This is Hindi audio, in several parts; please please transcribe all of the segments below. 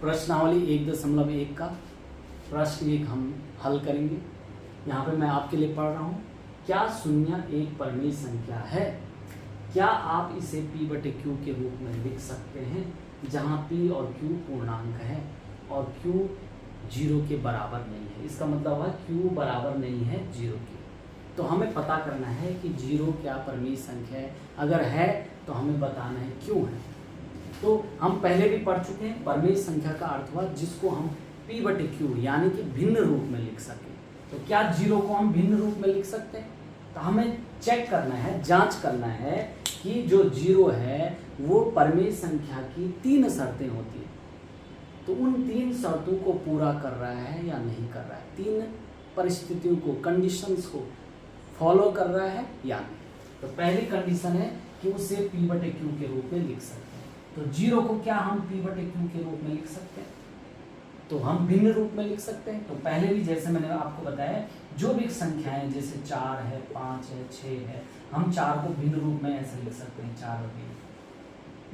प्रश्नावली 1.1 का प्रश्न 1 हम हल करेंगे। यहाँ पे मैं आपके लिए पढ़ रहा हूँ। क्या शून्य एक परिमेय संख्या है? क्या आप इसे p/q के रूप में लिख सकते हैं जहाँ p और q पूर्णांक है और q 0 के बराबर नहीं है। इसका मतलब है q बराबर नहीं है 0 के। तो हमें पता करना है कि 0 क्या परिमेय संख्या है। अगर है तो हमें बताना है क्यों है। तो हम पहले भी पढ़ चुके हैं, परिमेय संख्या का अर्थ हुआ जिसको हम p/q यानी कि भिन्न रूप में लिख सकें। तो क्या 0 को हम भिन्न रूप में लिख सकते हैं? तो हमें चेक करना है, जांच करना है कि जो 0 है वो परिमेय संख्या की 3 शर्तें होती हैं। तो उन 3 शर्तों को पूरा कर रहा है या नहीं कर रहा है, 3 परिस्थितियों को, कंडीशंस को फॉलो कर रहा है या नहीं। तो पहली कंडीशन है कि उसे p/q के रूप में लिख सकते हैं। तो 0 को क्या हम p/q के रूप में लिख सकते हैं? तो हम भिन्न रूप में लिख सकते हैं। तो पहले भी जैसे मैंने आपको बताया, जो भी संख्याएं जैसे 4 है, 5 है, 6 है, हम 4 को भिन्न रूप में ऐसे लिख सकते हैं। 4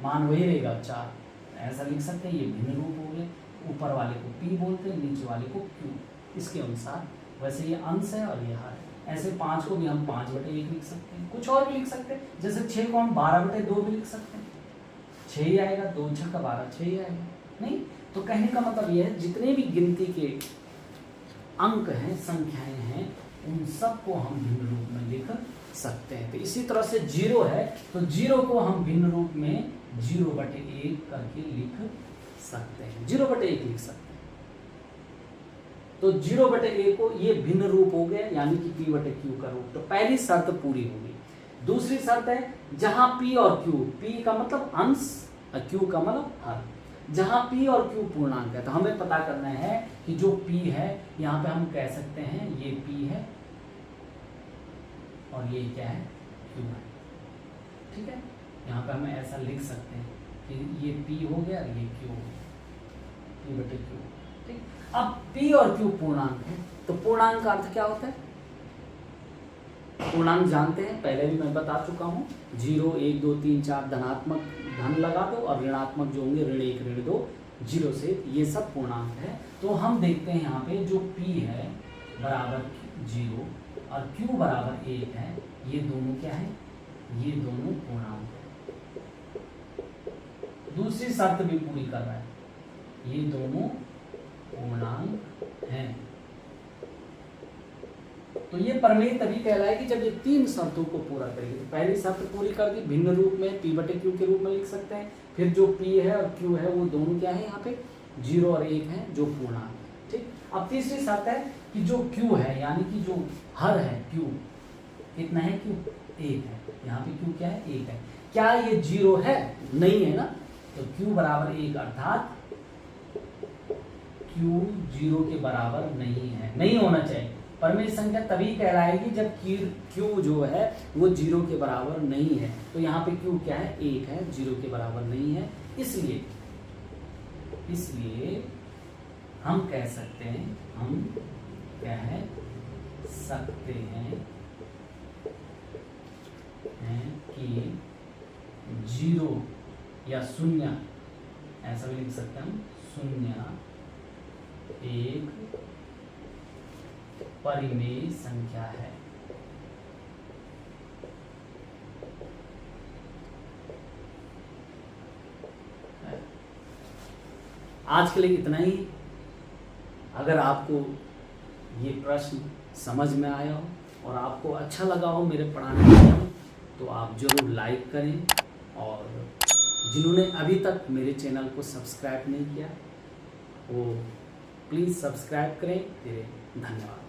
मान वही रहेगा 4, ऐसा लिख सकते हैं। ये भिन्न रूप हो गए। ऊपर वाले को p बोलते हैं, नीचे वाले को q। इसके अनुसार वैसे ये अंश है और ये हर है। ऐसे 5 को भी हम 5/1 लिख सकते हैं। कुछ और भी लिख सकते हैं, जैसे 6 को हम 12/2 भी लिख सकते हैं। 6 ही आएगा, 2 6 का 12, 6 ही आएगा। नहीं तो कहने का मतलब यह है जितने भी गिनती के अंक हैं, संख्याएं हैं, उन सब को हम भिन्न रूप में लिख सकते हैं। तो इसी तरह से 0 है तो 0 को हम भिन्न रूप में 0/1 करके लिख सकते हैं। 0/1 लिख सकते हैं। तो 0/1 को ये भिन्न रूप हो गया, यानी कि p/q का रूप। तो पहली शर्त पूरी होगी। दूसरी शर्त है जहां p और q, p का मतलब अंश, q का मतलब हर, जहां p और q पूर्णांक है। तो हमें पता करना है कि जो p है, यहाँ पे हम कह सकते हैं ये p है और ये क्या है, q है। ठीक है, यहाँ पे हम ऐसा लिख सकते हैं कि ये p हो गया और ये q हो गया, p/q। ठीक, अब p और q पूर्णांक है। तो पूर्णांक का अर्थ क्या होता है? पूर्णांक जानते हैं, पहले भी मैं बता चुका हूँ। 0 1 2 3 4 धनात्मक धन लगा दो और ऋणात्मक जो होंगे ऋण 1 ऋण 2, 0 से, ये सब पूर्णांक है। तो हम देखते हैं यहाँ पे जो p है बराबर 0 और q बराबर 1 है, ये दोनों क्या है, ये दोनों पूर्णांक है। दूसरी शर्त भी पूरी कर रहा है, ये दोनों पूर्णांक हैं। तो ये परिमेय तभी कहलाएगी जब ये 3 शर्तों को पूरा करेगी। तो पहली शर्त पूरी कर दी, भिन्न रूप में p/q के रूप में लिख सकते हैं। फिर जो p है और q है वो दोनों क्या है, यहाँ पे 0 और 1 है जो पूर्णांक है। ठीक, अब तीसरी शर्त है कि जो q है, यानी कि जो हर है q, कितना है q, 1 है। यहाँ पे q क्या है, 1 है। क्या ये 0 है? नहीं है ना। तो q बराबर 1 अर्थात q 0 के बराबर नहीं है, नहीं होना चाहिए। परिमेय संख्या तभी कहलाएगी जब q जो है वो 0 के बराबर नहीं है। तो यहाँ पे q क्या है, 1 है, 0 के बराबर नहीं है। इसलिए हम कह सकते हैं, कि 0 या शून्य, ऐसा भी लिख सकते हैं हम, शून्य एक परिमेय संख्या है। आज के लिए इतना ही। अगर आपको ये प्रश्न समझ में आया हो और आपको अच्छा लगा हो मेरे पढ़ाने में, तो आप जरूर लाइक करें, और जिन्होंने अभी तक मेरे चैनल को सब्सक्राइब नहीं किया वो प्लीज़ सब्सक्राइब करें। धन्यवाद।